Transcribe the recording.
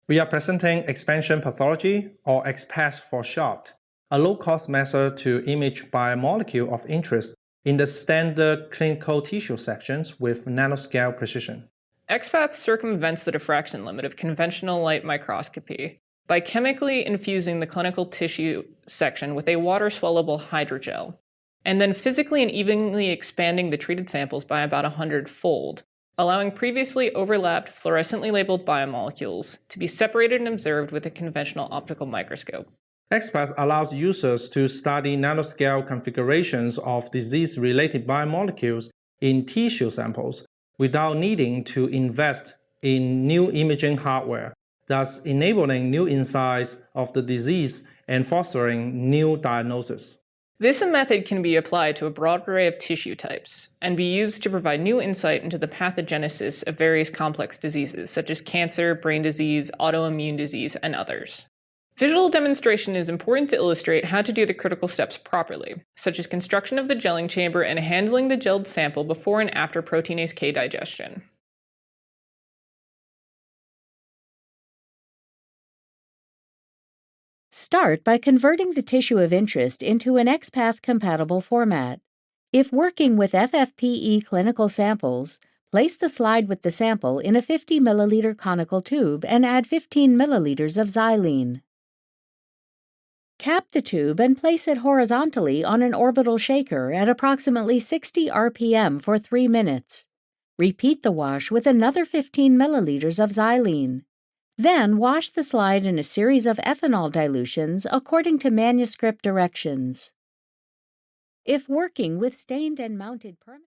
We are presenting expansion pathology, or ExPath for short, a low-cost method to image biomolecule of interest in the standard clinical tissue sections with nanoscale precision. ExPath circumvents the diffraction limit of conventional light microscopy by chemically infusing the clinical tissue section with a water-soluble hydrogel, and then physically and evenly expanding the treated samples by about 100-fold, allowing previously overlapped fluorescently labeled biomolecules to be separated and observed with a conventional optical microscope. ExPath allows users to study nanoscale configurations of disease-related biomolecules in tissue samples without needing to invest in new imaging hardware, thus enabling new insights of the disease and fostering new diagnosis. This method can be applied to a broad array of tissue types and be used to provide new insight into the pathogenesis of various complex diseases such as cancer, brain disease, autoimmune disease, and others. Visual demonstration is important to illustrate how to do the critical steps properly, such as construction of the gelling chamber and handling the gelled sample before and after proteinase K digestion. Start by converting the tissue of interest into an ExPath-compatible format. If working with FFPE clinical samples, place the slide with the sample in a 50 milliliter conical tube and add 15 milliliters of xylene. Cap the tube and place it horizontally on an orbital shaker at approximately 60 RPM for 3 minutes. Repeat the wash with another 15 milliliters of xylene. Then wash the slide in a series of ethanol dilutions according to manuscript directions. If working with stained and mounted permanent